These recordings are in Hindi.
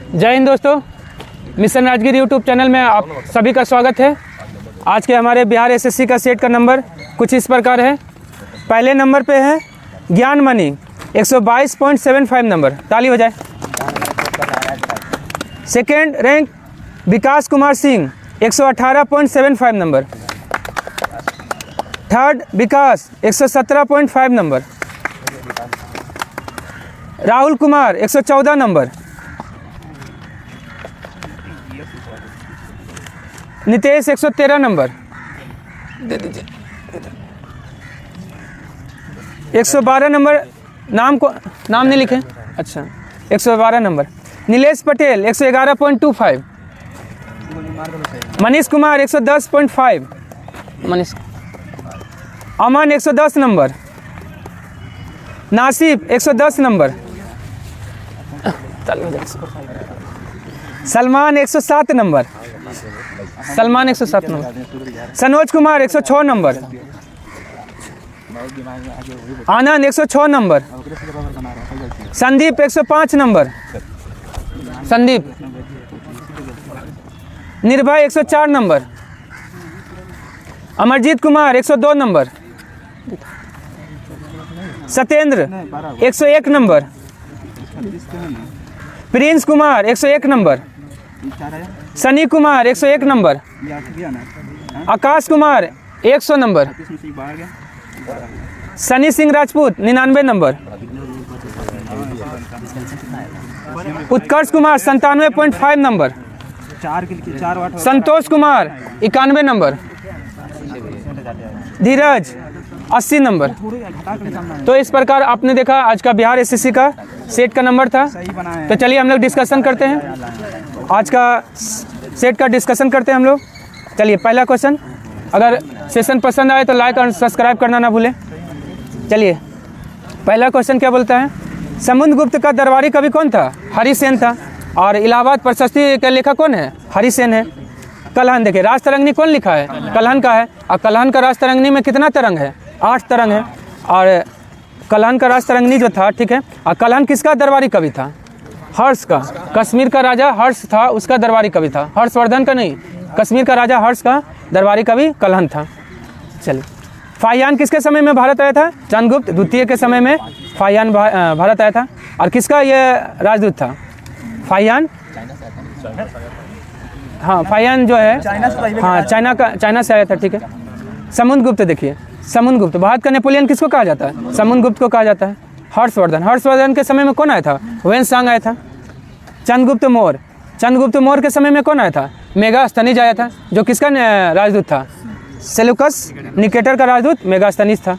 जय हिंद दोस्तों, मिशन राजगीर यूट्यूब चैनल में आप सभी का स्वागत है। आज के हमारे बिहार एसएससी का सेट का नंबर कुछ इस प्रकार है। पहले नंबर पे है ज्ञान मणि 122.75 नंबर, ताली हो जाए। Second rank Vikas Kumar Singh 118.75 number. Third Vikas 117.5 number. Rahul Kumar 114 number. Nitesh 113 number. दे दीजिए 112 नंबर। नाम नहीं लिखे, अच्छा 112 number. Nilesh Patel 111.25। Manish Kumar 110.5। Manish. Aman 110 number. Nasif 110 number. Salman 107 number. Salman 107 number. Sanoj Kumar 106 number. Anand 106 number. Sandeep 105 number. Sandeep. Nirbhay 104 number. Amarjeet Kumar 102 number. Satyendra 101 number. Prince Kumar 101 number. Sunny Kumar 101 number. Akash Kumar 100 number. Sunny Singh Rajput 99 number. Utkarsh Kumar 97.5 number. Santosh Kumar 91 number. Dheeraj 80 number. तो इस प्रकार आपने देखा आज का बिहार एसएससी का सेट का नंबर था। तो चलिए हम लोग डिस्कशन करते हैं। आज का सेट का डिस्कशन करते हैं हम लोग। चलिए पहला क्वेश्चन, अगर सेशन पसंद आए तो लाइक और सब्सक्राइब करना ना भूलें। चलिए पहला क्वेश्चन क्या बोलता है, समुद्रगुप्त का दरबारी कवि कौन था? हरिसेन था। और इलाहाबाद प्रशस्ति का लेखक कौन है? हरिसेन है। कलहन देखिए, राज तरंगिणी कौन लिखा है? कलहन का है। और कलहन का राज तरंगिणी में कितना तरंग है? 8 तरंग है। और कलहन का राज तरंगिणी जो था, ठीक है। और कलहन किसका दरबारी कवि था? हर्ष का। कश्मीर का राजा हर्ष था, उसका दरबारी कवि था। हर्षवर्धन का नहीं, कश्मीर का राजा हर्ष का दरबारी कवि कलहन था। चलिए, फाहियान किसके समय में भारत आया था? चंद्रगुप्त द्वितीय के समय में फाहियान भारत आया था। और किसका ये राजदूत था? फाहियान, हाँ फाहियान जो है, हाँ चाइना से आया था, ठीक है। समुद्रगुप्त देखिए, समुद्रगुप्त भारत का नेपोलियन किसको कहा जाता है? समुद्रगुप्त को कहा जाता है। हर्षवर्धन के समय में कौन आया था? वेन्सांग आया था। चंद्रगुप्त मौर्य के समय में कौन आया था? मेगास्थनीज आया था, जो किसका राजदूत था? सेल्यूकस निकेटर का राजदूत मेगास्थनीज था।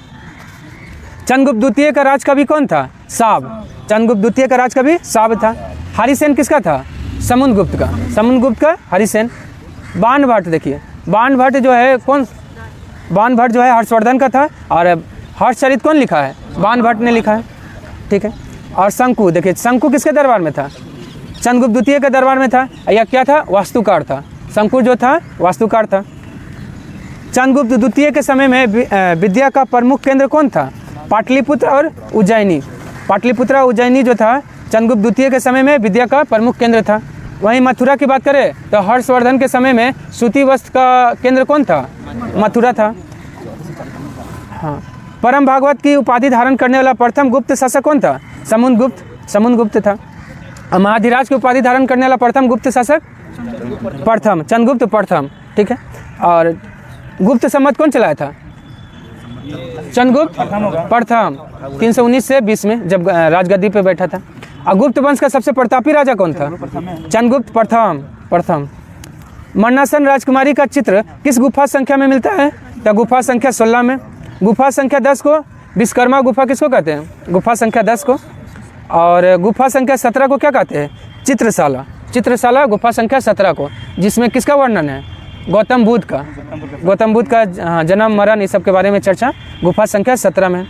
चंद्रगुप्त द्वितीय का राजकवि कौन था? साब। चंद्रगुप्त द्वितीय का राजकवि साब था। हरिसेन किसका था? समुद्रगुप्त का हरिसेन। बाणभट्ट देखिए, बाणभट्ट जो है कौन? बाणभट्ट जो है हर्षवर्धन का था। और हर्षचरित कौन लिखा है? बाणभट्ट ने लिखा है, ठीक है। और शंकु देखिए, शंकु किसके दरबार में था? चंद्रगुप्त द्वितीय के दरबार में था। यह क्या था? वास्तुकार था। शंकु जो था वास्तुकार था। चंद्रगुप्त द्वितीय के समय में विद्या का प्रमुख केंद्र कौन था? पाटलिपुत्र और उज्जैनी। पाटलिपुत्र और उज्जैनी जो था चंद्रगुप्त द्वितीय के समय में विद्या का प्रमुख केंद्र था। वहीं मथुरा की बात करें तो हर्षवर्धन के समय में सूती वस्त्र का केंद्र कौन था? मथुरा था। हाँ, परम भागवत की उपाधि धारण करने वाला प्रथम गुप्त शासक कौन था? समुद्रगुप्त था। और महाधिराज की उपाधि धारण करने वाला प्रथम गुप्त शासक चंद्रगुप्त प्रथम, ठीक है। और गुप्त संवत कौन चलाया था? चंद्रगुप्त प्रथम 319 से 20 में जब राजगद्दी पे बैठा था। और गुप्त वंश का सबसे प्रतापी राजा कौन था? चंद्रगुप्त प्रथम। मन्नासन राजकुमारी का चित्र किस गुफा संख्या में मिलता है? तो गुफा संख्या 16 में। गुफा संख्या 10 को विश्वकर्मा गुफा किसको कहते हैं? गुफा संख्या 10 को। और गुफा संख्या 17 को क्या कहते हैं? चित्रशाला गुफा संख्या 17 को, जिसमें किसका वर्णन है? गौतम बुद्ध का जन्म मरण इस सब के बारे में चर्चा गुफा संख्या 17 में।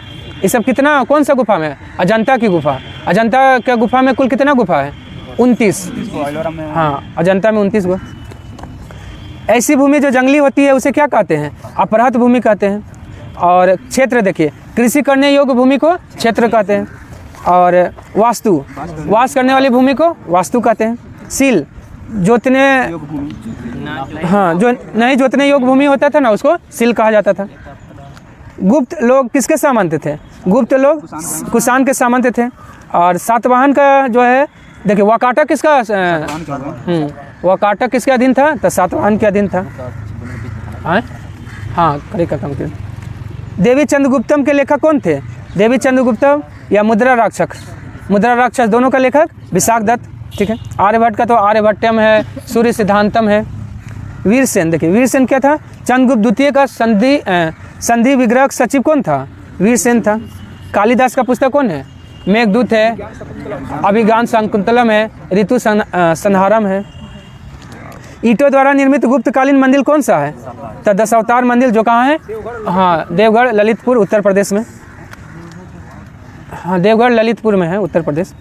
ये सब कितना, कौन सा गुफा में? अजंता की गुफा। अजंता के गुफा में कुल कितना गुफा है? 29। हाँ, अजंता में 29 गुफा। ऐसी भूमि जो जंगली होती है उसे क्या कहते हैं? अपराध भूमि कहते हैं। और क्षेत्र देखिए, कृषि करने योग्य भूमि को क्षेत्र कहते हैं। और वास करने वाली भूमि को वास्तु कहते हैं। सील जोतने, हाँ जो नहीं जोतने योग्य भूमि होता था ना उसको सील कहा जाता था। गुप्त लोग किसके सामंत थे? गुप्त लोग कुषाण के सामंत थे। और सातवाहन का जो है देखिए वाकाटक किसका वाकाटक किसके अधीन था? तो सातवाहन के अधीन था। हाँ करे का काम किया। देवी चंद्रगुप्तम के लेखक कौन थे? देवी चंद्रगुप्तम या मुद्रा राक्षस, मुद्रा राक्षस दोनों का लेखक विशाख दत्त। ठीक है। आर्यभट्ट का तो आर्यभट्टम है, सूर्य सिद्धांतम है। वीरसेन देखिए वीरसेन क्या था? चंद्रगुप्त द्वितीय का संधि विग्रह सचिव कौन था? वीरसेन था। कालिदास का पुस्तक कौन है? मेघदूत है, अभिज्ञान शाकुंतलम है, ऋतु संहारम है। ईंटों द्वारा निर्मित गुप्तकालीन मंदिर कौन सा है? तो दशावतार मंदिर जो कहाँ है? हाँ देवगढ़ ललितपुर उत्तर प्रदेश में। हाँ देवगढ़ ललितपुर में है उत्तर प्रदेश।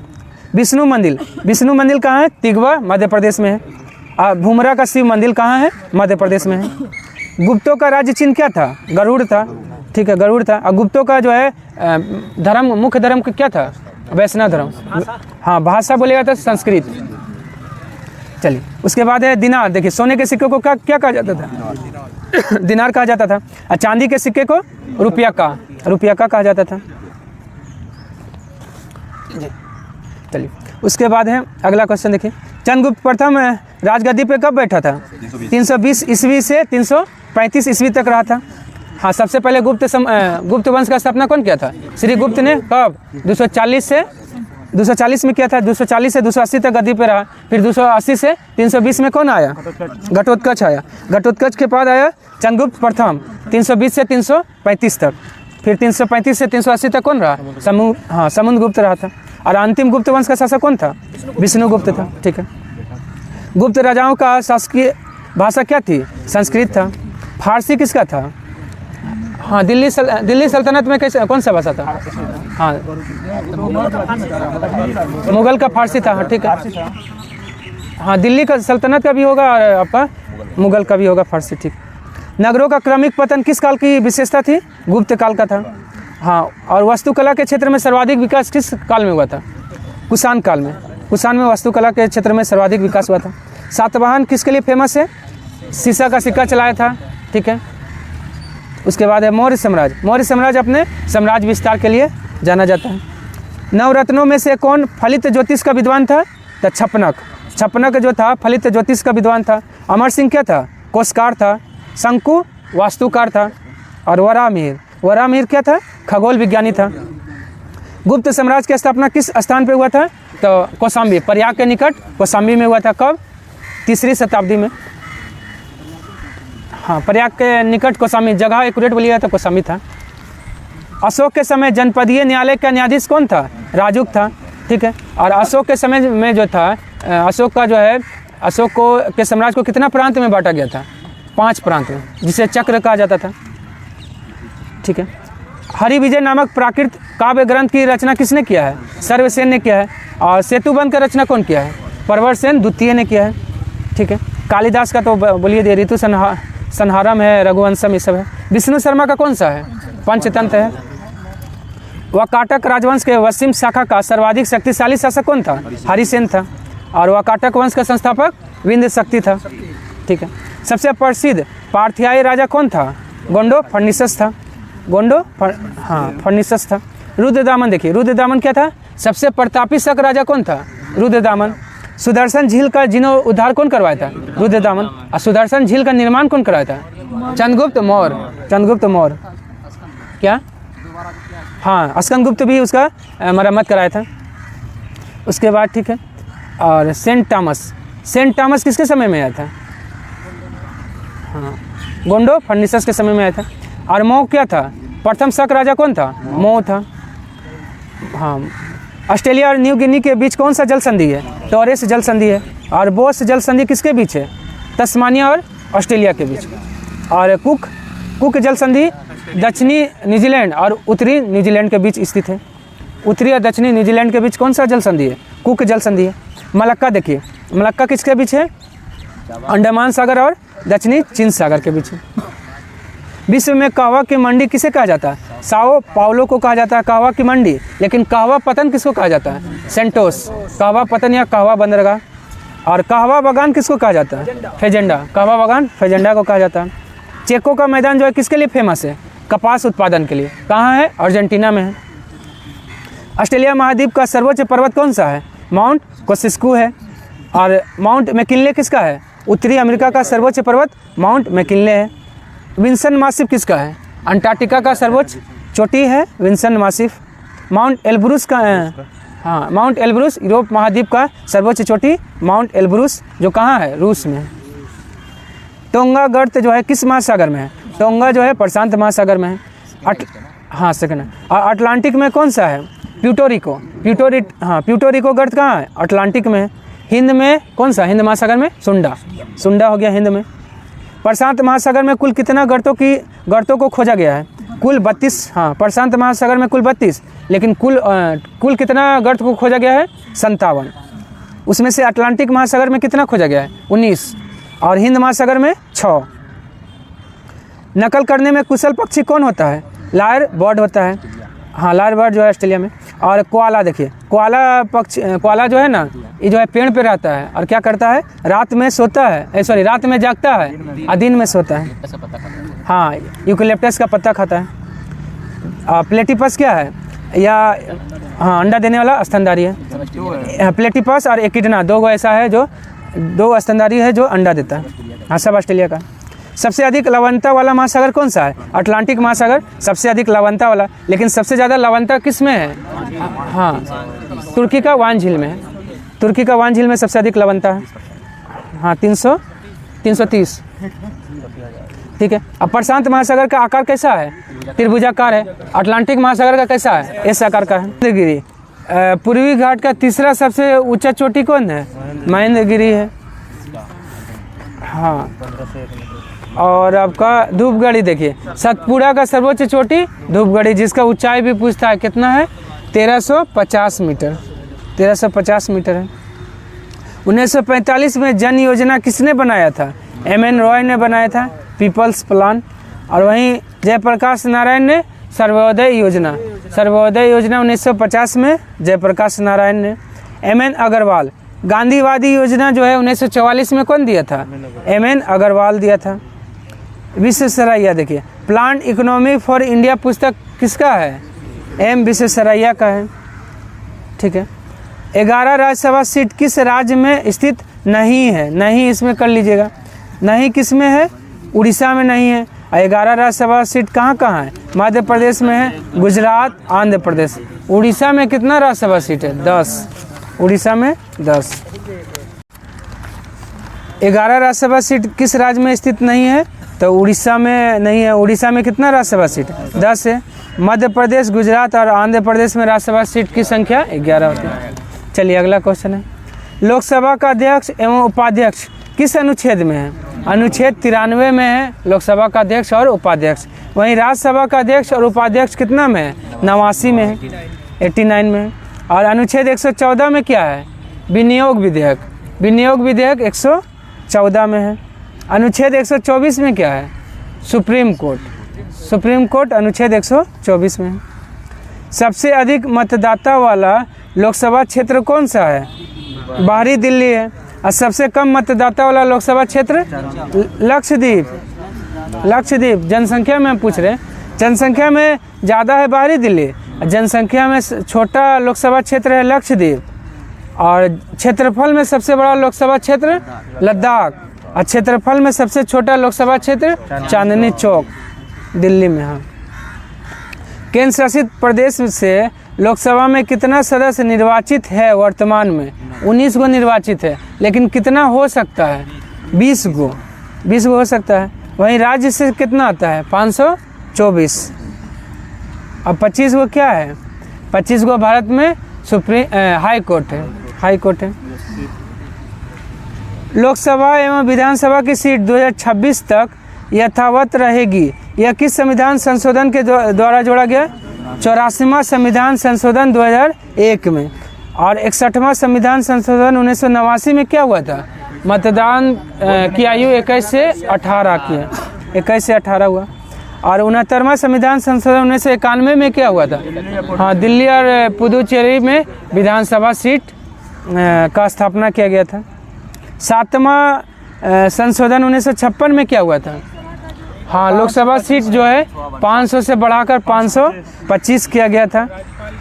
विष्णु मंदिर कहाँ है? तिगवा मध्य प्रदेश में है। भूमरा का शिव मंदिर कहाँ है? मध्य प्रदेश में है। गुप्तों का राज्य चिन्ह क्या था? गरुड़ था। ठीक है गरुड़ था। और गुप्तों का जो है धर्म, मुख्य धर्म क्या था? वैष्णव धर्म। हाँ भाषा बोलेगा तो संस्कृत। चलिए उसके बाद है दिनार। देखिए सोने के सिक्के को क्या कहा जाता था? दिनार कहा जाता था। और चांदी के सिक्के को रुपया का कहा जाता था। चलिए उसके बाद है अगला क्वेश्चन देखिए। चंद्रगुप्त प्रथम राजगद्दी पे कब बैठा था? 320 ईस्वी से 335 ईस्वी तक रहा था। हाँ सबसे पहले गुप्त वंश का स्थापना कौन किया था? श्री गुप्त ने। कब? 240 में किया था। 240 से 280 तक गद्दी पे रहा। फिर 280 से 320 में कौन आया? घटोत्कच आया। घटोत्कच के बाद आया चंद्रगुप्त प्रथम 320 से 335 तक। फिर 335 से 380 तक कौन रहा? समुद्रगुप्त रहा था। और अंतिम गुप्त वंश का शासक कौन था? विष्णुगुप्त था। ठीक है। गुप्त राजाओं का शासकीय भाषा क्या थी? संस्कृत था। फारसी किसका था? हाँ दिल्ली सल्तनत में कैसे कौन सा भाषा था? हाँ मुगल का फारसी था। हाँ ठीक है। हाँ दिल्ली का सल्तनत का भी होगा और आपका मुगल का भी होगा फारसी। ठीक। नगरों का क्रमिक पतन किस काल की विशेषता थी? गुप्त काल का था। हाँ और वास्तुकला के क्षेत्र में सर्वाधिक विकास किस काल में हुआ था? कुषाण काल में। कुषाण में वास्तुकला के क्षेत्र में सर्वाधिक विकास हुआ था। सातवाहन किसके लिए फेमस है? शीशा का सिक्का चलाया था। ठीक है। उसके बाद है मौर्य साम्राज्य। मौर्य साम्राज्य अपने साम्राज्य विस्तार के लिए जाना जाता है। नवरत्नों में से कौन फलित ज्योतिष का विद्वान था? तो छप्पनक जो था फलित ज्योतिष का विद्वान था। अमर सिंह क्या था? कोशकार था। शंकु वास्तुकार था। और वरामिहिर क्या था? खगोल विज्ञानी था। गुप्त साम्राज्य की स्थापना किस स्थान पे हुआ था? तो कौशाम्बी, प्रयाग के निकट कौशाम्बी में हुआ था। कब? 3री शताब्दी में। हाँ प्रयाग के निकट कौशाम्बी, जगह एक्यूरेट बोलिएगा तो कौशाम्बी था। अशोक के समय जनपदीय न्यायालय का न्यायाधीश कौन था? राजुक था। ठीक है। और अशोक के समय में जो था अशोक का जो है अशोक के साम्राज्य को कितना प्रांत में बांटा गया था? 5 प्रांत में, जिसे चक्र कहा जाता था। ठीक है। हरिविजय नामक प्राकृत काव्य ग्रंथ की रचना किसने किया है? सर्वसेन ने किया है। और सेतुबंध का रचना कौन किया है? प्रवरसेन द्वितीय ने किया है। ठीक है। कालिदास का तो बोलिए दे ऋतु संहारम है, रघुवंशम ये सब है। विष्णु शर्मा का कौन सा है? पंचतंत्र है। वाकाटक राजवंश के पश्चिम शाखा का सर्वाधिक शक्तिशाली शासक कौन था? हरिसेन था। और वाकाटक वंश का संस्थापक विंध्य शक्ति था। ठीक है। सबसे प्रसिद्ध पार्थियाई राजा कौन था? गोंडो फर्निसस था। फर्निसस था। रुद्रदामन देखिए रुद्रदामन क्या था? सबसे प्रतापी शक राजा कौन था? रुद्रदामन। सुदर्शन झील का जीर्णोद्धार कौन करवाया था? रुद्रदामन। और सुदर्शन झील का निर्माण कौन कराया था? चंद्रगुप्त मौर्य। क्या? हाँ स्कंदगुप्त भी उसका मरम्मत कराया था। उसके बाद ठीक है। और सेंट टॉमस किसके समय में आया था? हाँ गोंडो फर्निसस के समय में आया था। और मोह क्या था? प्रथम शक राजा कौन था? मोह था। हाँ ऑस्ट्रेलिया और न्यू गिनी के बीच कौन सा जल संधि है? टॉरेस जल संधि है। और बोस जल संधि किसके बीच है? तस्मानिया और ऑस्ट्रेलिया के बीच। और कुक जल संधि दक्षिणी न्यूजीलैंड और उत्तरी न्यूजीलैंड के बीच स्थित है। उत्तरी और दक्षिणी न्यूजीलैंड के बीच कौन सा जल संधि है? कुक जल संधि है। मलक्का देखिए मलक्का किसके बीच है? अंडमान सागर और दक्षिणी चीन सागर के बीच है। विश्व में कहवा की मंडी किसे कहा जाता है? साओ पाउलो को कहा जाता है कहवा की मंडी। लेकिन कहवा पतन किसको कहा जाता है? सेंटोस। कहवा पतन या कहवा बंदरगाह। और कहवा बागान किसको कहा जाता है? फेजेंडा। कहवा बागान फेजेंडा को कहा जाता है। चेको का मैदान जो है किसके लिए फेमस है? कपास उत्पादन के लिए। कहाँ है? अर्जेंटीना में है। ऑस्ट्रेलिया महाद्वीप का सर्वोच्च पर्वत कौन सा है? माउंट कोसिस्कू है। और माउंट मैकिनले किसका है? उत्तरी अमेरिका का सर्वोच्च पर्वत माउंट मैकिनले है। विंसन मासिफ किसका है? अंटार्कटिका का सर्वोच्च चोटी है विंसन मासिफ। माउंट एल्ब्रूस का हाँ, माउंट एल्ब्रूस यूरोप महाद्वीप का सर्वोच्च चोटी माउंट एल्ब्रूस, जो कहाँ है? रूस में। टोंगा गर्त जो है किस महासागर में है? टोंगा जो है प्रशांत महासागर में है। हाँ सेकंड है। और अटलांटिक में कौन सा है? प्यूर्टो रिको गर्त कहाँ है? अटलांटिक में है। हिंद में कौन सा? हिंद महासागर में सुंडा हो गया हिंद में। प्रशांत महासागर में कुल कितना गर्तों को खोजा गया है? कुल 32। हाँ, प्रशांत महासागर में कुल 32, लेकिन कुल कितना गर्त को खोजा गया है? 57। उसमें से अटलांटिक महासागर में कितना खोजा गया है? 19। और हिंद महासागर में 6। नकल करने में कुशल पक्षी कौन होता है? लायर बर्ड होता है। हाँ, लायर बर्ड जो है ऑस्ट्रेलिया में। और कोआला देखिए, कोआला जो है ना, ये जो है पेड़ पे रहता है और क्या करता है? रात में सोता है, रात में जागता है और दिन में सोता है। हाँ, यूकेलिप्टस का पत्ता खाता है। प्लेटिपस क्या है? या हाँ, अंडा देने वाला स्तनधारी है। प्लेटिपस और एकिडना दो ऐसा है जो दो स्तनधारी है जो अंडा देता है। हाँ, सब ऑस्ट्रेलिया का। सबसे अधिक लवणता वाला महासागर कौन सा है? अटलांटिक महासागर सबसे अधिक लवणता वाला। लेकिन सबसे ज़्यादा लवणता किस में है? हाँ, तुर्की का वान झील में है। तुर्की का वान झील में सबसे अधिक लवणता है। हाँ, 330। ठीक है। अब प्रशांत महासागर का आकार कैसा है? त्रिभुजाकार है। अटलांटिक महासागर का कैसा है? एस आकार का है। महेंद्रगिरी पूर्वी घाट का तीसरा सबसे ऊंचा चोटी कौन है? महेंद्रगिरी है। हाँ, और आपका धूपगढ़ी देखिए, सतपुड़ा का सर्वोच्च चोटी धूपगढ़ी, जिसका ऊंचाई भी पूछता है कितना है? 1350 मीटर। 1350 मीटर है। 1945 में जन योजना किसने बनाया था? M.N. रॉय ने बनाया था, पीपल्स प्लान। और वहीं जयप्रकाश नारायण ने सर्वोदय योजना 1950 में जयप्रकाश नारायण ने। M.N. अग्रवाल गांधीवादी योजना जो है 1944 में कौन दिया था? M.N. अग्रवाल दिया था। विश्वेश्वरैया देखिए, प्लांट इकोनॉमी फॉर इंडिया पुस्तक किसका है? M. विश्वेश्वरैया का है। ठीक है। 11 राज्यसभा सीट किस राज्य में स्थित नहीं है? नहीं इसमें कर लीजिएगा। नहीं किस में है? उड़ीसा में नहीं है। 11 राज्यसभा सीट कहाँ कहाँ है? मध्य प्रदेश में है, गुजरात, आंध्र प्रदेश। उड़ीसा में कितना राज्यसभा सीट है? 10। उड़ीसा में 10। 11 राज्यसभा सीट किस राज्य में स्थित नहीं है? तो उड़ीसा में नहीं है। उड़ीसा में कितना राज्यसभा सीट? 10 है। मध्य प्रदेश, गुजरात और आंध्र प्रदेश में राज्यसभा सीट की संख्या 11 होती है। चलिए अगला क्वेश्चन है, लोकसभा का अध्यक्ष एवं उपाध्यक्ष किस अनुच्छेद में है? अनुच्छेद 93 में है लोकसभा का अध्यक्ष और उपाध्यक्ष। वहीं राज्यसभा का अध्यक्ष और उपाध्यक्ष कितना में है? 89 में है, 89 में है। और अनुच्छेद 114 में क्या है? विनियोग विधेयक। विनियोग विधेयक 114 में है। अनुच्छेद 124 में क्या है? Supreme court. सुप्रीम कोर्ट अनुच्छेद 124 में है। सबसे अधिक मतदाता वाला लोकसभा क्षेत्र कौन सा है? बाहरी दिल्ली है। और सबसे कम मतदाता वाला लोकसभा क्षेत्र लक्षद्वीप। लक्षद्वीप जनसंख्या में पूछ रहे हैं। जनसंख्या में ज़्यादा है बाहरी दिल्ली, जनसंख्या में छोटा लोकसभा क्षेत्र है लक्षद्वीप। और क्षेत्रफल में सबसे बड़ा लोकसभा क्षेत्र लद्दाख, और क्षेत्रफल में सबसे छोटा लोकसभा क्षेत्र चांदनी चौक दिल्ली में है। केंद्र शासित प्रदेश से लोकसभा में कितना सदस्य निर्वाचित है? वर्तमान में 19 गो निर्वाचित है, लेकिन कितना हो सकता है? 20 गो हो सकता है। वहीं राज्य से कितना आता है? 524। अब 25 गो क्या है? 25 गो भारत में हाई कोर्ट है। हाई कोर्ट है। लोकसभा एवं विधानसभा की सीट 2026 तक यथावत रहेगी। यह किस संविधान संशोधन के द्वारा जोड़ा गया? 84वां संविधान संशोधन 2001 में। और 61वां संविधान संशोधन 1989 में क्या हुआ था? मतदान की आयु 21 से 18 की है, 21 से 18 हुआ। और 69वां संविधान संशोधन 1991 में क्या हुआ था? हाँ, दिल्ली और पुदुचेरी में विधानसभा सीट का स्थापना किया गया था। 7वां संशोधन 1956 में क्या हुआ था? हाँ, लोकसभा सीट जो है 500 से बढ़ाकर 525 किया गया था।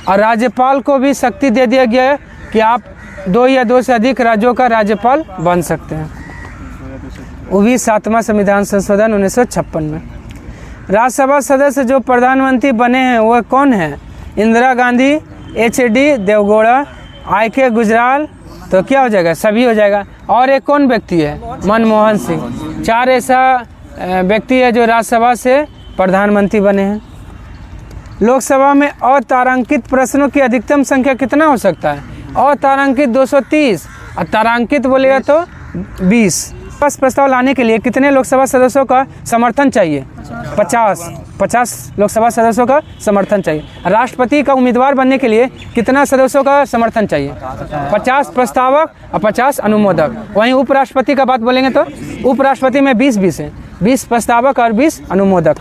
और राज्यपाल को भी शक्ति दे दिया गया है कि आप 2 या 2 से अधिक राज्यों का राज्यपाल बन सकते हैं। वो भी 7वां संविधान संशोधन 1956 में। राज्यसभा सदस्य जो प्रधानमंत्री बने हैं वह कौन है? इंदिरा गांधी, HD देवगौड़ा, IK गुजराल, तो क्या हो जाएगा? सभी हो जाएगा। और एक कौन व्यक्ति है? मनमोहन सिंह। 4 ऐसा व्यक्ति है जो राज्यसभा से प्रधानमंत्री बने हैं। लोकसभा में अतारांकित प्रश्नों की अधिकतम संख्या कितना हो सकता है? अतारांकित 230 और तारांकित बोलेगा तो 20। बस प्रस्ताव लाने के लिए कितने लोकसभा सदस्यों का समर्थन चाहिए? 50 लोकसभा सदस्यों का समर्थन चाहिए। राष्ट्रपति का उम्मीदवार बनने के लिए कितना सदस्यों का समर्थन चाहिए? 50 प्रस्तावक और 50 अनुमोदक। वहीं उपराष्ट्रपति का बात बोलेंगे तो उपराष्ट्रपति में 20-20 है, 20 प्रस्तावक और 20 अनुमोदक।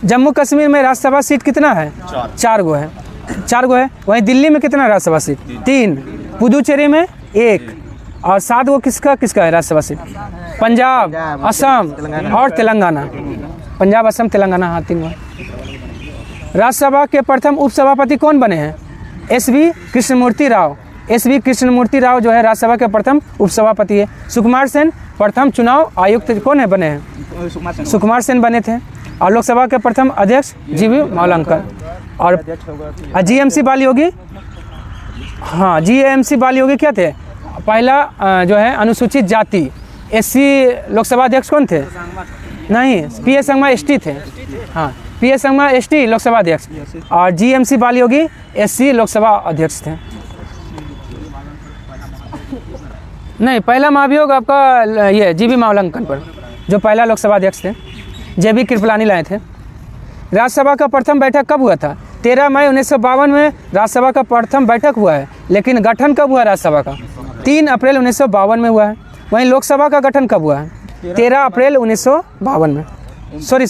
जम्मू कश्मीर में राज्यसभा सीट कितना है? 4 गो है, 4 गो है। वहीं दिल्ली में कितना राज्यसभा सीट? 3। पुदुचेरी में 1 और 7 गो किसका है राज्यसभा सीट? पंजाब, असम और तेलंगाना। पंजाब, असम, तेलंगाना, हाँ 3 गो। राज्यसभा के प्रथम उपसभापति कौन बने हैं? SV कृष्णमूर्ति राव। SV कृष्णमूर्ति राव जो है राज्यसभा के प्रथम उपसभापति है। सुकुमार सेन प्रथम चुनाव आयुक्त कौन है बने हैं? सुकुमार सेन बने थे। और लोकसभा के प्रथम अध्यक्ष GV मावलंकर। और GMC बालयोगी, हाँ GMC बालयोगी क्या थे? पहला जो है अनुसूचित जाति SC लोकसभा अध्यक्ष कौन थे? नहीं, PS संगमा ST थे। हाँ, PS संगमा ST लोकसभा अध्यक्ष। और GMC बालयोगी SC लोकसभा अध्यक्ष थे। नहीं, पहला महाभियोग आपका ये GV मावलंकर पर, जो पहला लोकसभा अध्यक्ष थे। JB कृपलानी लाए थे। राज्यसभा का प्रथम बैठक कब हुआ था? 13 मई 1952 में राज्यसभा का प्रथम बैठक हुआ है। लेकिन गठन कब हुआ राज्यसभा का? 3 अप्रैल 1952 में हुआ है। वहीं लोकसभा का गठन कब हुआ है? 13 अप्रैल 1952 में। सॉरी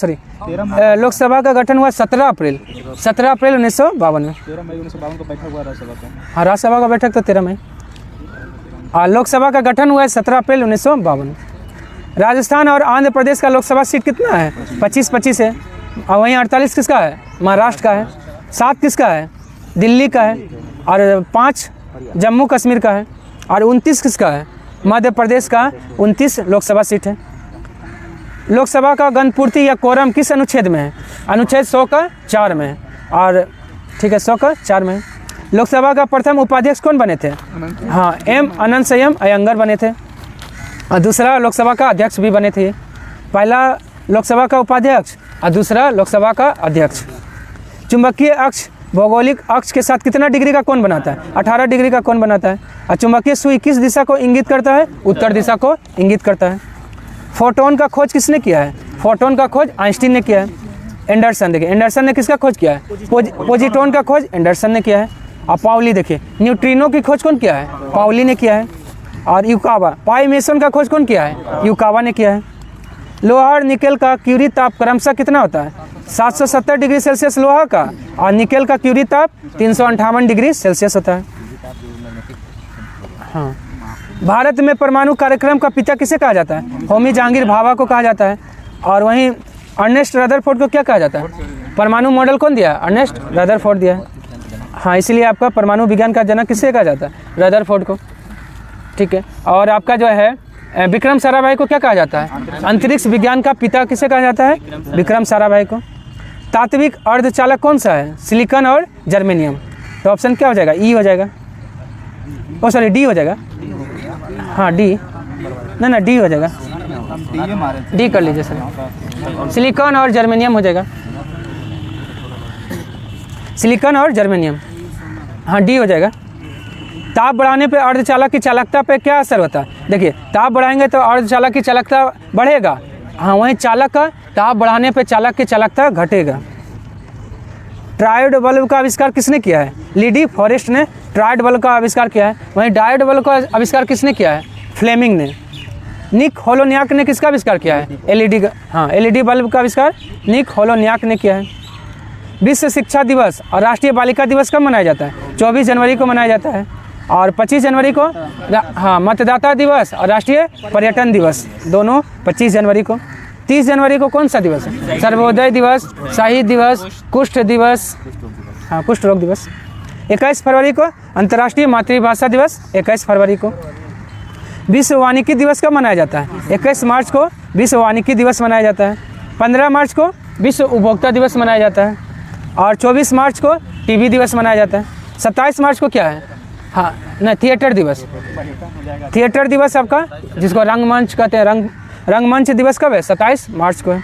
लोकसभा का गठन हुआ 17 अप्रैल 1952 में। 13 मई 1952 को बैठक हुआ राज्यसभा का। हाँ, राज्यसभा का बैठक तो 13 मई। और लोकसभा का गठन हुआ है 17 अप्रैल 1952। राजस्थान और आंध्र प्रदेश का लोकसभा सीट कितना है? 25-25 है। और वहीं 48 किसका है? महाराष्ट्र का है। 7 किसका है? दिल्ली का है। और 5 जम्मू कश्मीर का है। और 29 किसका है? मध्य प्रदेश का 29 लोकसभा सीट है। लोकसभा का गणपूर्ति या कोरम किस अनुच्छेद में है? अनुच्छेद 100 का 4 में है। और ठीक है, 100 का 4 में। लोकसभा का प्रथम उपाध्यक्ष कौन बने थे? हाँ, M अनंत संयम अयंगर बने थे। और दूसरा लोकसभा का अध्यक्ष भी बने थे। पहला लोकसभा का उपाध्यक्ष और दूसरा लोकसभा का अध्यक्ष। चुंबकीय अक्ष भौगोलिक अक्ष के साथ कितना डिग्री का कोण बनाता है? 18 डिग्री का कोण बनाता है। और चुंबकीय सुई किस दिशा को इंगित करता है? उत्तर दिशा को इंगित करता है। फोटोन का खोज किसने किया है? फोटोन का खोज आइंस्टीन ने किया है। एंडरसन, देखिए एंडरसन ने किसका खोज किया है? पोजिट्रॉन का खोज एंडरसन ने किया है। और पाउली, देखिए न्यूट्रिनो की खोज कौन किया है? पाउली ने किया है। और युकावा, पाई मेसन का खोज कौन किया है? युकावा ने किया है। लोहा और निकेल का क्यूरी ताप क्रमशः कितना होता है? 770 डिग्री सेल्सियस लोहा का और निकेल का क्यूरी ताप 358 डिग्री सेल्सियस होता है। हाँ, भारत में परमाणु कार्यक्रम का पिता किसे कहा जाता है? होमी जहांगीर भाभा को कहा जाता है। और वहीं अर्नेस्ट रदरफोर्ड को क्या कहा जाता है? परमाणु मॉडल कौन दिया? अर्नेस्ट रदरफोर्ड दिया है। हाँ, इसलिए आपका परमाणु विज्ञान का जनक किसे कहा जाता है? रदरफोर्ड को। ठीक है। और आपका जो है विक्रम साराभाई को क्या कहा जाता है? अंतरिक्ष विज्ञान का पिता किसे कहा जाता है? विक्रम साराभाई को। तात्विक अर्धचालक कौन सा है? सिलिकॉन और जर्मेनियम। तो ऑप्शन क्या हो जाएगा? ई हो जाएगा। ओ सॉरी, डी हो जाएगा। हाँ, डी ना डी हो जाएगा। डी कर लीजिए सर। सिलिकॉन और जर्मेनियम हो जाएगा। सिलिकॉन और जर्मेनियम, हाँ डी हो जाएगा। ताप बढ़ाने पे अर्धचालक की चालकता पे क्या असर होता है? देखिए, ताप बढ़ाएंगे तो अर्धचालक की चालकता बढ़ेगा। हाँ, वहीं चालक का ताप बढ़ाने पे चालक की चालकता घटेगा। ट्रायोड बल्ब का आविष्कार किसने किया है? लीडी फॉरेस्ट ने ट्रायोड बल्ब का आविष्कार किया है। वहीं डायोड बल्ब का आविष्कार किसने किया है? फ्लेमिंग ने। निक होलोनियाक ने किसका आविष्कार किया है? एलईडी का। हाँ, एलईडी बल्ब का आविष्कार निक होलोनियाक ने किया है। विश्व शिक्षा दिवस और राष्ट्रीय बालिका दिवस कब मनाया जाता है? 24 जनवरी को मनाया जाता है। और 25 जनवरी को हाँ मतदाता दिवस और राष्ट्रीय पर्यटन दिवस दोनों 25 जनवरी को। 30 जनवरी को कौन सा दिवस है? सर्वोदय दिवस, शहीद दिवस, कुष्ठ दिवस, हाँ कुष्ठ रोग दिवस। 21 फरवरी को अंतर्राष्ट्रीय मातृभाषा दिवस, 21 फरवरी को। विश्व वानिकी दिवस कब मनाया जाता है? 21 मार्च को विश्व वानिकी दिवस मनाया जाता है। 15 मार्च को विश्व उपभोक्ता दिवस मनाया जाता है और 24 मार्च को टीबी दिवस मनाया जाता है। 27 मार्च को क्या है? हाँ नहीं, थिएटर दिवस। थिएटर दिवस आपका जिसको रंगमंच कहते हैं, रंगमंच दिवस कब है? 27 मार्च को है।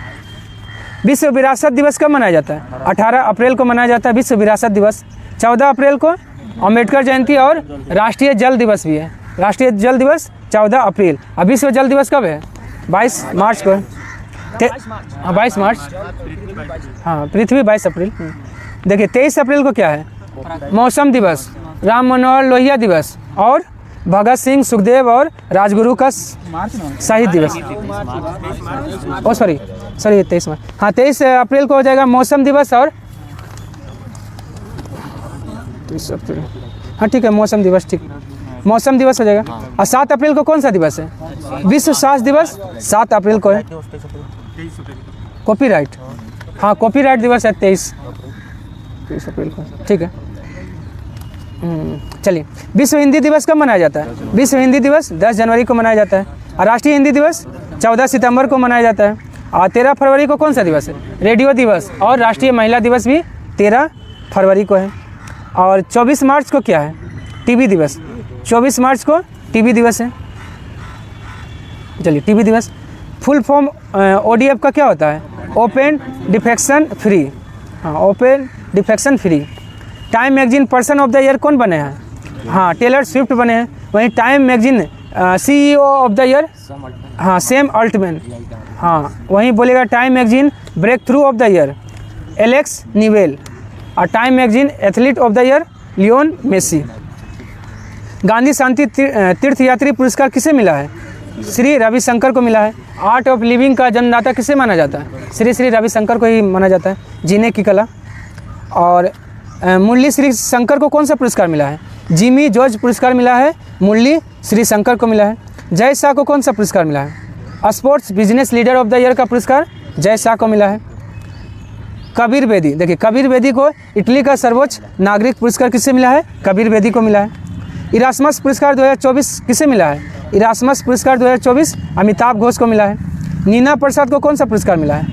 विश्व विरासत दिवस कब मनाया जाता है? 18 अप्रैल को मनाया जाता है विश्व विरासत दिवस। 14 अप्रैल को अम्बेडकर जयंती और राष्ट्रीय जल दिवस भी है। राष्ट्रीय जल दिवस 14 अप्रैल। अब विश्व जल दिवस कब है? 22 मार्च को है। 22 मार्च, हाँ पृथ्वी 22 अप्रैल। देखिए 23 अप्रैल को क्या है? मौसम दिवस, राम मनोहर लोहिया दिवस और भगत सिंह, सुखदेव और राजगुरु का शहीद दिवस। ओ सॉरी 23 मार्च, हाँ 23 अप्रैल को हो जाएगा मौसम दिवस और 23 अप्रैल, हाँ ठीक है मौसम दिवस, ठीक मौसम दिवस हो जाएगा। और 7 अप्रैल को कौन सा दिवस है? विश्व स्वास्थ्य दिवस 7 अप्रैल को है। कॉपीराइट, हाँ कॉपीराइट दिवस है 23 अप्रैल को, ठीक है। चलिए विश्व हिंदी दिवस कब मनाया जाता है? विश्व हिंदी दिवस 10 जनवरी को मनाया जाता है और राष्ट्रीय हिंदी दिवस 14 सितंबर को मनाया जाता है। और 13 फरवरी को कौन सा दिवस है? रेडियो दिवस और राष्ट्रीय महिला दिवस भी 13 फरवरी को है। और 24 मार्च को क्या है? टीबी दिवस। 24 मार्च को टीबी दिवस है। चलिए टीबी दिवस फुल फॉर्म ODF का क्या होता है? ओपन डिफेक्शन फ्री, हाँ open defecation free. Time magazine person of the year कौन बने हैं? हाँ टेलर स्विफ्ट बने हैं। वहीं time magazine CEO of the year, हाँ सैम अल्टमैन। हाँ वहीं बोलेगा time magazine breakthrough of the year Alex Newell. और time magazine athlete of the year Lionel Messi. Gandhi शांति तीर्थयात्री पुरस्कार किसे मिला है? श्री रविशंकर को मिला है। आर्ट ऑफ लिविंग का जन्मदाता किसे माना जाता है? श्री रविशंकर को ही माना जाता है, जीने की कला। और मुरली श्री शंकर को कौन सा पुरस्कार मिला है? जिमी जॉर्ज पुरस्कार मिला है, मुरली श्री शंकर को मिला है। जय शाह को कौन सा पुरस्कार मिला है? Sports business leader of the year का पुरस्कार जय शाह को मिला है। कबीर बेदी, देखिए कबीर बेदी को इटली का सर्वोच्च नागरिक पुरस्कार किसे मिला है? कबीर बेदी को मिला है। इरास्मस पुरस्कार 2024 किसे मिला है? इरास्मस पुरस्कार 2024 अमिताभ घोष को मिला है। नीना प्रसाद को कौन सा पुरस्कार मिला है?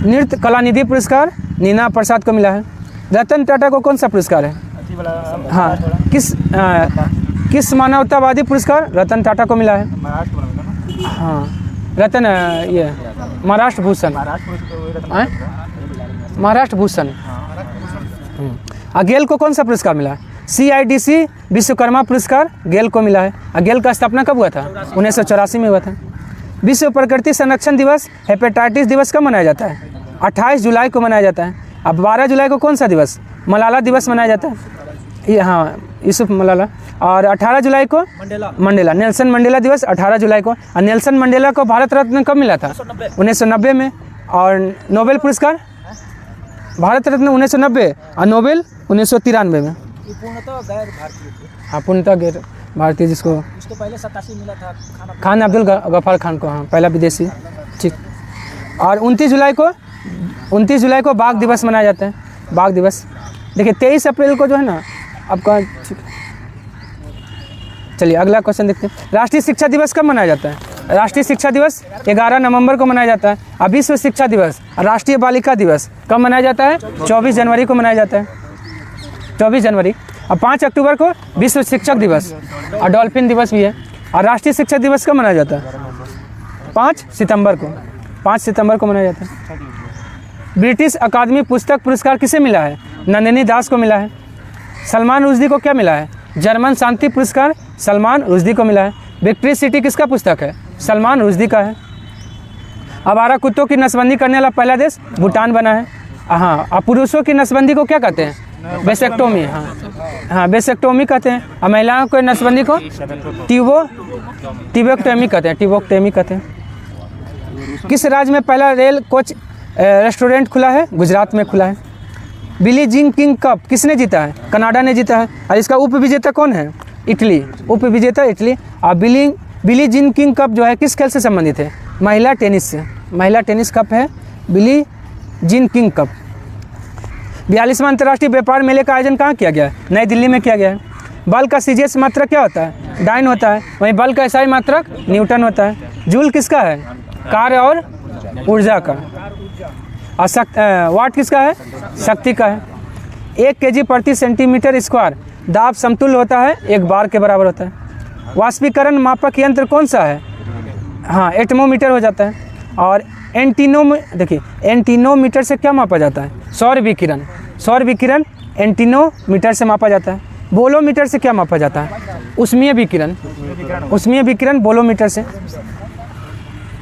नृत्य कलानिधि पुरस्कार नीना प्रसाद को मिला है। रतन टाटा को कौन सा पुरस्कार है? हाँ किस मानवतावादी पुरस्कार रतन टाटा को मिला है? हाँ रतन ये महाराष्ट्र भूषण, महाराष्ट्र भूषण। गेल को कौन सा पुरस्कार मिला है? CIDC विश्वकर्मा पुरस्कार गेल को मिला है। गेल का स्थापना कब हुआ था? 1984 में हुआ था। विश्व प्रकृति संरक्षण दिवस हेपेटाइटिस दिवस कब मनाया जाता है? 28 जुलाई को मनाया जाता है। अब 12 जुलाई को कौन सा दिवस? मलाला दिवस मनाया जाता है, ये हाँ यूसुफ मलाला। और 18 जुलाई को मंडेला नेल्सन मंडेला दिवस 18 जुलाई को। और नेल्सन मंडेला को भारत रत्न कब मिला था? 1990 में। और नोबेल पुरस्कार भारत रत्न 1990 और नोबेल 1993 में। हाँ पूर्णतः गैर भारतीय, जिसको पहले 87 मिला था खान अब्दुल गफ्फार खान को, हाँ पहला विदेशी, ठीक। और 29 जुलाई को बाघ दिवस मनाया जाता है, बाघ दिवस। देखिए 23 अप्रैल को जो है ना आपका, चलिए अगला क्वेश्चन देखते हैं। राष्ट्रीय शिक्षा दिवस कब मनाया जाता है? राष्ट्रीय शिक्षा दिवस 11 नवंबर को मनाया जाता है। अब विश्व शिक्षा दिवस, राष्ट्रीय बालिका दिवस कब मनाया जाता है? 24 जनवरी को मनाया जाता है, 24 जनवरी। और 5 अक्टूबर को विश्व शिक्षक दिवस और डॉल्फिन दिवस भी है। और राष्ट्रीय शिक्षक दिवस कब मनाया जाता है? 5 सितंबर को, 5 सितंबर को मनाया जाता है। ब्रिटिश अकादमी पुस्तक पुरस्कार किसे मिला है? नंदिनी दास को मिला है। सलमान रुश्दी को क्या मिला है? जर्मन शांति पुरस्कार सलमान रुश्दी को मिला है। विक्ट्री सिटी किसका पुस्तक है? सलमान रुश्दी का है। आवारा कुत्तों की नसबंदी करने वाला पहला देश भूटान बना है। हाँ, और पुरुषों की नसबंदी को क्या कहते हैं? बेसेक्टोमी, हाँ बेसेक्टोमी कहते हैं। और महिलाओं को नसबंदी को टिबोक्टेमी कहते हैं, टिबोक्टेमी कहते हैं। किस राज्य में पहला रेल कोच रेस्टोरेंट खुला है? गुजरात में खुला है। बिली जिंग किंग कप किसने जीता है? कनाडा ने जीता है। और इसका उप विजेता कौन है? इटली, उप विजेता इटली। और बिली जीन किंग कप जो है किस खेल से संबंधित है? महिला टेनिस से। महिला टेनिस कप है बिली जीन किंग कप। 42वां अंतर्राष्ट्रीय व्यापार मेले का आयोजन कहाँ किया गया है? नई दिल्ली में किया गया है। बल का सीजीएस मात्रक क्या होता है? डाइन होता है। वहीं बल का एसआई मात्रक न्यूटन होता है। जूल किसका है? कार्य और ऊर्जा का। और वाट किसका है? शक्ति का है। 1 kg प्रति सेंटीमीटर स्क्वायर दाब समतुल्य होता है, 1 बार के बराबर होता है। वाष्पीकरण मापक यंत्र कौन सा है? हाँ, एटमोमीटर हो जाता है। और एंटीनोमीटर से क्या मापा जाता है? सौर विकिरण। सौर विकिरण एंटीनोमीटर से मापा जाता है। बोलोमीटर से क्या मापा जाता है? उष्मीय विकिरण। उष्मीय विकिरण बोलोमीटर से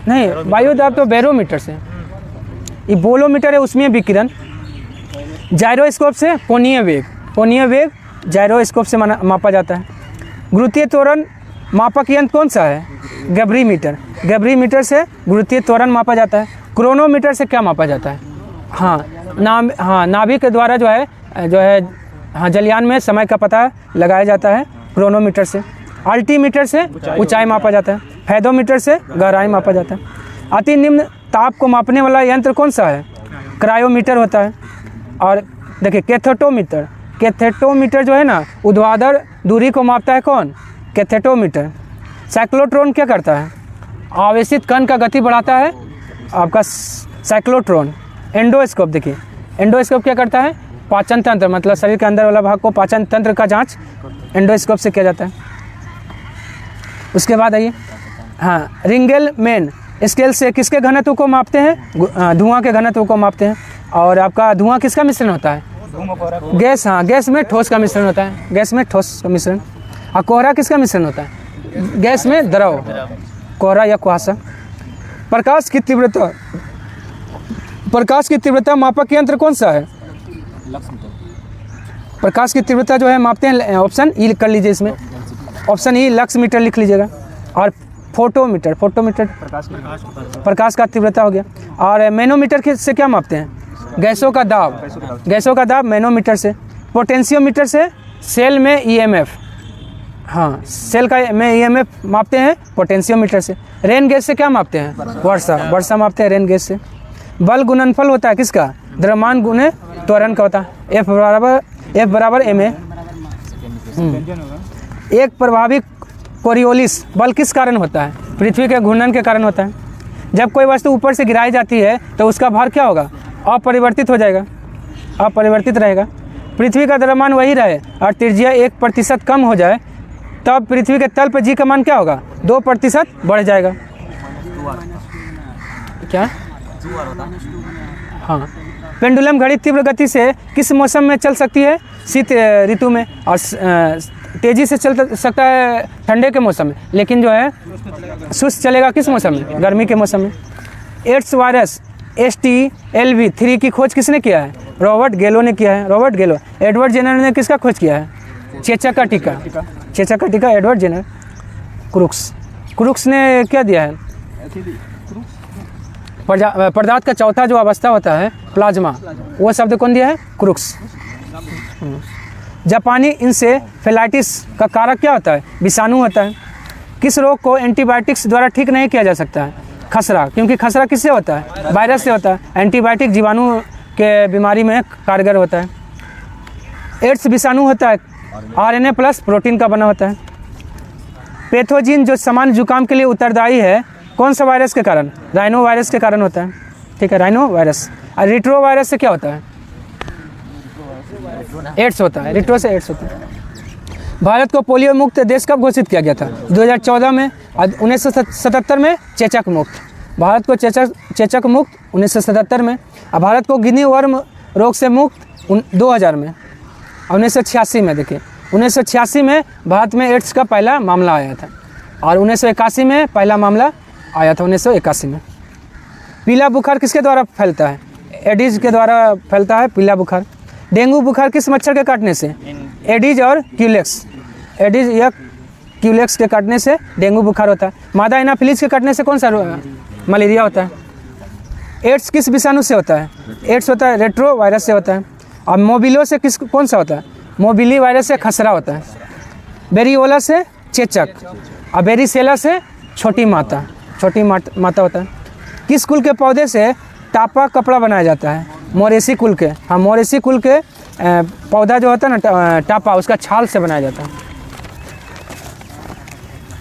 नहीं, वायुदाब तो बैरोमीटर से। ये बोलोमीटर है उष्मीय विकिरण। जायरोस्कोप से कोणीय वेग। कोणीय वेग जायरोस्कोप से मापा जाता है। गुरुत्वीय त्वरण मापक यंत्र कौन सा है? गैब्रीमीटर। गैब्रीमीटर से गुरुत्वीय त्वरण मापा जाता है। क्रोनोमीटर से क्या मापा जाता है? नाभिक के द्वारा जो है जलयान में समय का पता लगाया जाता है क्रोनोमीटर से। अल्टीमीटर से ऊंचाई मापा जाता है। फैदोमीटर से गहराई मापा जाता है। अति निम्न ताप को मापने वाला यंत्र कौन सा है? क्रायोमीटर होता है। और देखिए कैथेटोमीटर। कैथेटोमीटर जो है ना, ऊर्ध्वाधर दूरी को मापता है कौन? कैथेटोमीटर। साइक्लोट्रॉन क्या करता है? आवेशित कण का गति बढ़ाता है आपका साइक्लोट्रॉन। एंडोस्कोप देखिए, एंडोस्कोप क्या करता है? पाचन तंत्र, मतलब शरीर के अंदर वाला भाग को पाचन तंत्र का जांच एंडोस्कोप से किया जाता है। उसके बाद आइए, हाँ, रिंगेलमैन स्केल से किसके घनत्व को मापते हैं? धुआं के घनत्व को मापते हैं। और आपका धुआं किसका मिश्रण होता है? गैस। हाँ, गैस में ठोस का मिश्रण होता है। गैस में ठोस का मिश्रण। और कोहरा किसका मिश्रण होता है? गैस में द्रव, कोहरा या कुहासा। प्रकाश की तीव्रता। प्रकाश की तीव्रता मापक यंत्र कौन सा है? प्रकाश की तीव्रता जो है मापते हैं, ऑप्शन ई कर लीजिए इसमें, ऑप्शन ई लक्स मीटर लिख लीजिएगा। और फोटोमीटर, फोटोमीटर प्रकाश का तीव्रता हो गया। और मैनोमीटर से क्या मापते हैं? गैसों का दाब। गैसों का दाब मैनोमीटर से। पोटेंशियोमीटर से सेल में ईएमएफ, हाँ, सेल का में ईएमएफ मापते हैं पोटेंशियोमीटर से। रेन गैस से क्या मापते हैं? वर्षा। वर्षा मापते हैं रेन गैस से। बल गुणनफल होता है किसका? द्रव्यमान गुणे त्वरण का होता है। F बराबर ma। एक प्रभावी कोरियोलिस बल किस कारण होता है? पृथ्वी के घूर्णन के कारण होता है। जब कोई वस्तु ऊपर से गिराई जाती है तो उसका भार क्या होगा? अपरिवर्तित हो जाएगा, अपरिवर्तित रहेगा। पृथ्वी का द्रव्यमान वही रहे और त्रिज्या 1% कम हो जाए तब पृथ्वी के तल पर जी का मान क्या होगा? 2% बढ़ जाएगा। क्या? हाँ। पेंडुलम घड़ी तीव्र गति से किस मौसम में चल सकती है? शीत ऋतु में। और तेज़ी से चल सकता है ठंडे के मौसम में, लेकिन जो है सुस्त चलेगा किस मौसम में? गर्मी के मौसम में। एड्स वायरस HTLV-3 की खोज किसने किया है? रॉबर्ट गेलो ने किया है। रॉबर्ट गेलो। एडवर्ड जेनर ने किसका खोज किया है? चेचक का टीका। चेचक का टीका एडवर्ड जेनर। क्रुक्स ने क्या दिया है? पदार्थ का चौथा जो अवस्था होता है प्लाज्मा, वो शब्द कौन दिया है? क्रुक्स। जापानी इंसेफेलाइटिस का कारक क्या होता है? विषाणु होता है। किस रोग को एंटीबायोटिक्स द्वारा ठीक नहीं किया जा सकता है? खसरा, क्योंकि खसरा किससे होता है? वायरस से होता है। एंटीबायोटिक जीवाणु के बीमारी में कारगर होता है। एड्स विषाणु होता है, RNA प्लस प्रोटीन का बना होता है। पैथोजिन जो सामान्य जुकाम के लिए उत्तरदायी है कौन सा वायरस के कारण? राइनो वायरस के कारण होता है। ठीक है, राइनो वायरस। और रिट्रो वायरस से क्या होता है? एड्स होता है। रिट्रो से एड्स होता है। भारत को पोलियो मुक्त देश कब घोषित किया गया था? 2014 में। 1977 में चेचक मुक्त। भारत को चेचक मुक्त 1977 में। और भारत को गिनी वर्म रोग से मुक्त 2000 में। 1986 में देखिए, 1986 में भारत में एड्स का पहला मामला आया था। और 1981 में पहला मामला आया था, 1981 में। पीला बुखार किसके द्वारा फैलता है? एडिज के द्वारा फैलता है पीला बुखार। डेंगू बुखार किस मच्छर के काटने से? एडिज और क्यूलेक्स। एडिज या क्यूलेक्स के काटने से डेंगू बुखार होता है। मादा एनाफिलीज के काटने से कौन सा मलेरिया होता है। एड्स किस विषाणु से होता है? एड्स होता है रेट्रो वायरस से होता है। और मोबिलो से कौन सा होता है? मोबिली वायरस से खसरा होता है। बेरियोला से चेचक, और बेरीसेला से छोटी माता होता है। किस कुल के पौधे से टापा कपड़ा बनाया जाता है? मोरेसी कुल के। हाँ, मोरेसी कुल के पौधा जो होता है ना टापा, उसका छाल से बनाया जाता है।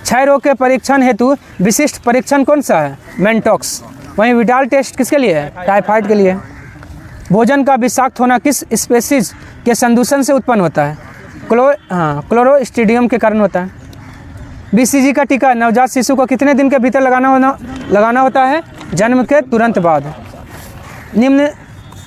क्षय रोग के परीक्षण हेतु विशिष्ट परीक्षण कौन सा है? मेंटॉक्स। वहीं विडाल टेस्ट किसके लिए है? टाइफाइड के लिए। भोजन का विषाक्त होना किस स्पेसीज के संदूषण से उत्पन्न होता है? क्लोरोस्ट्रीडियम के कारण होता है। BCG का टीका नवजात शिशु को कितने दिन के भीतर लगाना होता है? जन्म के तुरंत बाद। निम्न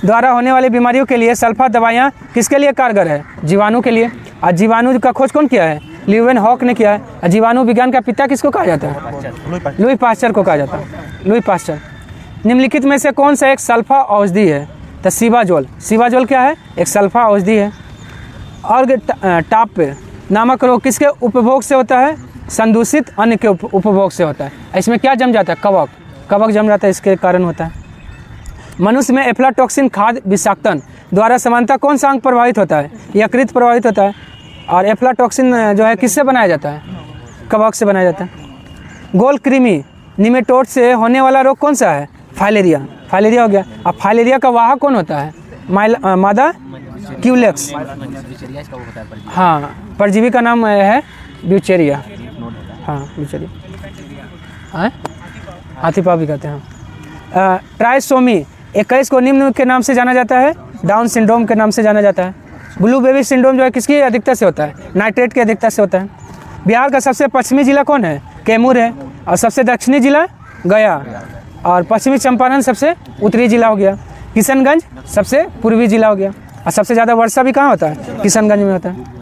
द्वारा होने वाली बीमारियों के लिए सल्फा दवाइयाँ किसके लिए कारगर है? जीवाणु के लिए। और जीवाणु का खोज कौन किया है? ल्यूवेनहॉक ने किया है। और जीवाणु विज्ञान का पिता किसको कहा जाता है? लुई पास्चर को कहा जाता है। Louis Pasteur. निम्नलिखित में से कौन सा एक सल्फा औषधि है? तो सिवाजोल। सिवाजोल क्या है? एक सल्फा औषधि है। और टाप नामक रोग किसके उपभोग से होता है? संदूषित अन्न के उपभोग से होता है। इसमें क्या जम जाता है? कवक जम जाता है, इसके कारण होता है। मनुष्य में एफ्लाटॉक्सिन खाद्य विषाक्तन द्वारा समानता कौन सा अंग प्रभावित होता है? यकृत प्रभावित होता है। और एफ्लाटॉक्सिन जो है किससे बनाया जाता है? कवक से बनाया जाता है। गोल कृमि निमेटोड से होने वाला रोग कौन सा है? फाइलेरिया। फाइलेरिया हो गया। अब फाइलेरिया का वाहक कौन होता है? मादा क्यूलेक्स। हाँ, परजीवी का नाम है ब्यूचेरिया। हाँ, ब्यूचेरिया। हाथीपाव भी कहते हैं। ट्राइसोमी 21 को निम्न के नाम से जाना जाता है? डाउन सिंड्रोम के नाम से जाना जाता है। ब्लू बेबी सिंड्रोम जो है किसकी अधिकता से होता है? नाइट्रेट की अधिकता से होता है। बिहार का सबसे पश्चिमी जिला कौन है? कैमूर है। और सबसे दक्षिणी जिला गया। और पश्चिमी चंपारण सबसे उत्तरी जिला हो गया। किशनगंज सबसे पूर्वी जिला हो गया। और सबसे ज़्यादा वर्षा भी कहाँ होता है? किशनगंज में होता है।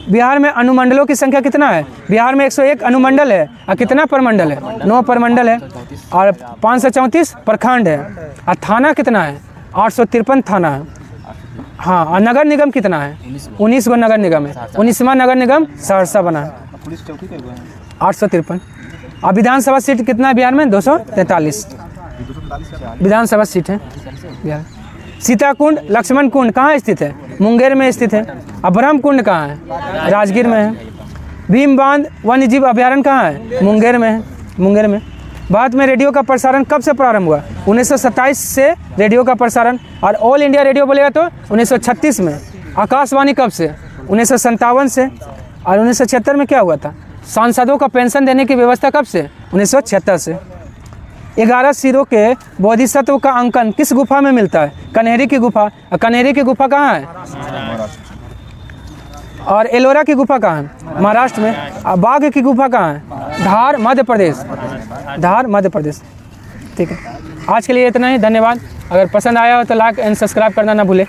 बिहार में अनुमंडलों की संख्या कितना है? बिहार में 101 अनुमंडल है। और कितना प्रमंडल है? 9 प्रमंडल है। और 534 प्रखंड है। और थाना कितना है? 853 थाना है। हाँ, और नगर निगम कितना है? 19 गो नगर निगम है। 19वां नगर निगम सहरसा बना है। 853। और विधानसभा सीट कितना है बिहार में? 243 विधानसभा सीट है बिहार। सीताकुंड लक्ष्मण कुंड कहाँ स्थित है? मुंगेर में स्थित है। और ब्रह्म कुंड कहाँ है? राजगीर में है। भीम बांध वन्य जीव अभ्यारण्य कहाँ है? मुंगेर में है। मुंगेर में। भारत में रेडियो का प्रसारण कब से प्रारंभ हुआ? 1927 से रेडियो का प्रसारण। और ऑल इंडिया रेडियो बोलेगा तो 1936 में। आकाशवाणी कब से? 1957 से। और 1976 में क्या हुआ था? सांसदों का पेंशन देने की व्यवस्था कब से? 1976 से। 11 सिरों के बोधिसत्व का अंकन किस गुफा में मिलता है? कन्हेरी की गुफा। और कन्हेरी की गुफा कहाँ है? और एलोरा की गुफा कहाँ है? महाराष्ट्र में। और बाघ की गुफा कहाँ है? धार मध्य प्रदेश। धार मध्य प्रदेश। ठीक है, आज के लिए इतना ही। धन्यवाद। अगर पसंद आया हो तो लाइक एंड सब्सक्राइब करना ना भूलें।